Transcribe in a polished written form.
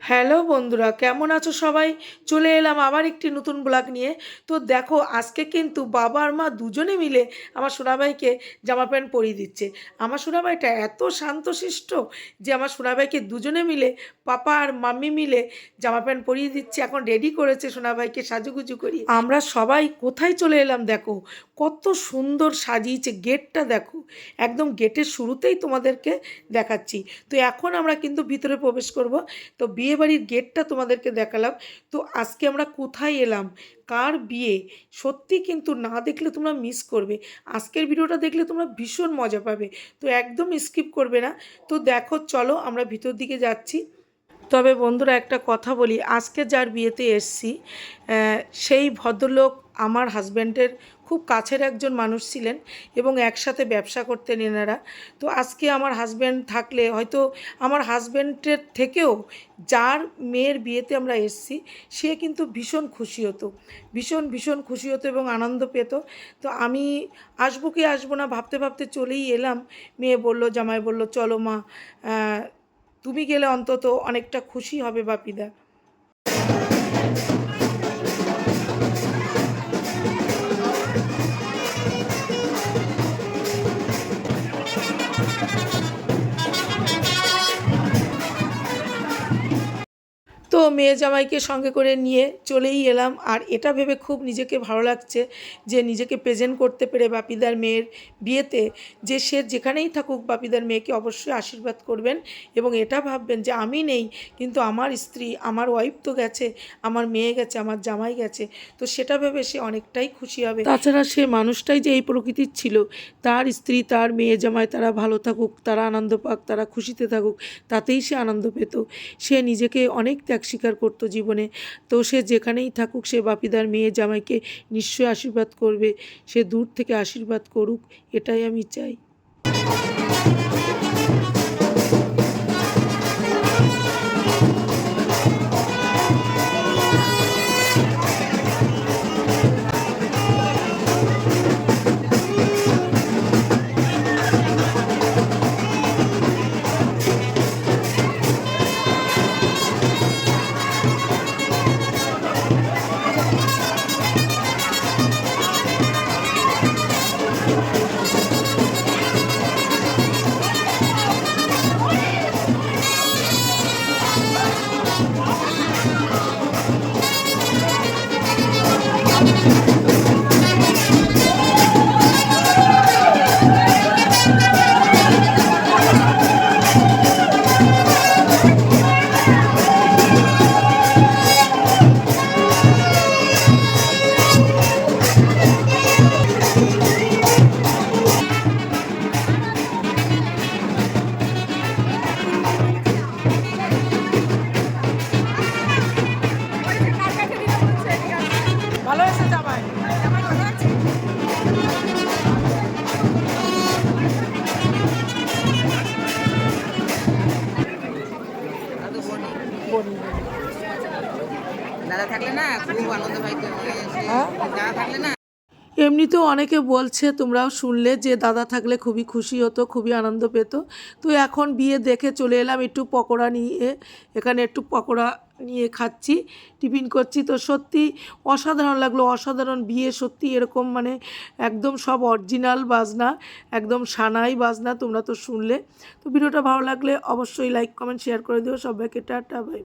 Hello বন্ধুরা, কেমন আছো সবাই? চলে এলাম আবার একটি নতুন ব্লগ নিয়ে। তো দেখো, আজকে কিন্তু বাবা আর মা দুজনে মিলে আমার সোনাবাইকে জামা প্যান্ট পরিয়ে দিচ্ছে। আমার সোনাবাইটা এত শান্তশিষ্ট যে আমার সোনাবাইকে দুজনে মিলে, পাপা আর মাম্মি মিলে জামা প্যান্ট পরিয়ে দিচ্ছে। এখন রেডি করেছে সোনাবাইকে সাজুগুজু করি। আমরা সবাই কোথায় চলে এলাম দেখো, কত সুন্দর সাজিয়েছে। গেটটা দেখো, একদম গেটের শুরুতেই তোমাদেরকে দেখাচ্ছি। তো এখন আমরা কিন্তু ভিতরে প্রবেশ করব। তো বিয়েবাড়ির গেটটা তোমাদেরকে দেখালাম। তো আজকে আমরা কোথায় এলাম, কার বিয়ে, সত্যি কিন্তু না দেখলে তোমরা মিস করবে। আজকের ভিডিওটা দেখলে তোমরা ভীষণ মজা পাবে, তো একদম স্কিপ করবে না। তো দেখো, চলো আমরা ভিতর দিকে যাচ্ছি। তবে বন্ধুরা, একটা কথা বলি, আজকে যার বিয়েতে এসছি সেই ভদ্রলোক আমার হাজব্যান্ডের খুব কাছের একজন মানুষ ছিলেন এবং একসাথে ব্যবসা করতেন এনারা। তো আজকে আমার হাজব্যান্ড থাকলে হয়তো আমার হাজব্যান্ডের থেকেও যার মেয়ের বিয়েতে আমরা এসছি সে কিন্তু ভীষণ খুশি হতো, ভীষণ ভীষণ খুশি হতো এবং আনন্দ পেত। তো আমি আসবো কি আসবো না ভাবতে ভাবতে চলেই এলাম। মেয়ে বলল, জামাই বলল, চলো মা, তুমি গেলে অন্তত অনেকটা খুশি হবে বাপিদা। তো মেয়ে জামাইকে সঙ্গে করে নিয়ে চলেই এলাম। আর এটা ভেবে খুব নিজেকে ভালো লাগছে যে নিজেকে প্রেজেন্ট করতে পেরে বাপিদার মেয়ের বিয়েতে, যে সে যেখানেই থাকুক বাপিদার মেয়েকে অবশ্যই আশীর্বাদ করবেন এবং এটা ভাববেন যে আমি নেই কিন্তু আমার স্ত্রী, আমার ওয়াইফ তো গেছে, আমার মেয়ে গেছে, আমার জামাই গেছে। তো সেটা ভেবে সে অনেকটাই খুশি হবে। তাছাড়া সে মানুষটাই যে এই প্রকৃতির ছিল, তার স্ত্রী, তার মেয়ে জামাই তারা ভালো থাকুক, তারা আনন্দ পাক, তারা খুশিতে থাকুক, তাতেই সে আনন্দ পেত। সে নিজেকে অনেক ত্যাগ স্বীকার করতো জীবনে। তো সে যেখানেই থাকুক সে বাপিদার মেয়ে জামাইকে নিশ্চয়ই আশীর্বাদ করবে। সে দূর থেকে আশীর্বাদ করুক, এটাই আমি চাই। ভালো এসে জামাই, দাদা থাকলে না খুব আনন্দ হয়। দাদা থাকলে না এমনিতেও অনেকে বলছে, তোমরাও শুনলে, যে দাদা থাকলে খুবই খুশি হতো, খুবই আনন্দ পেত। তো এখন বিয়ে দেখে চলে এলাম একটু পকোড়া নিয়ে। এখানে একটু পকোড়া নিয়ে খাচ্ছি, টিফিন করছি। তো সত্যি অসাধারণ লাগলো, অসাধারণ বিয়ে সত্যি। এরকম মানে একদম সব অরিজিনাল বাজনা, একদম সানাই বাজনা, তোমরা তো শুনলে। তো ভিডিওটা ভালো লাগলে অবশ্যই লাইক, কমেন্ট, শেয়ার করে দিও। সবাইকে টাটা, বাই।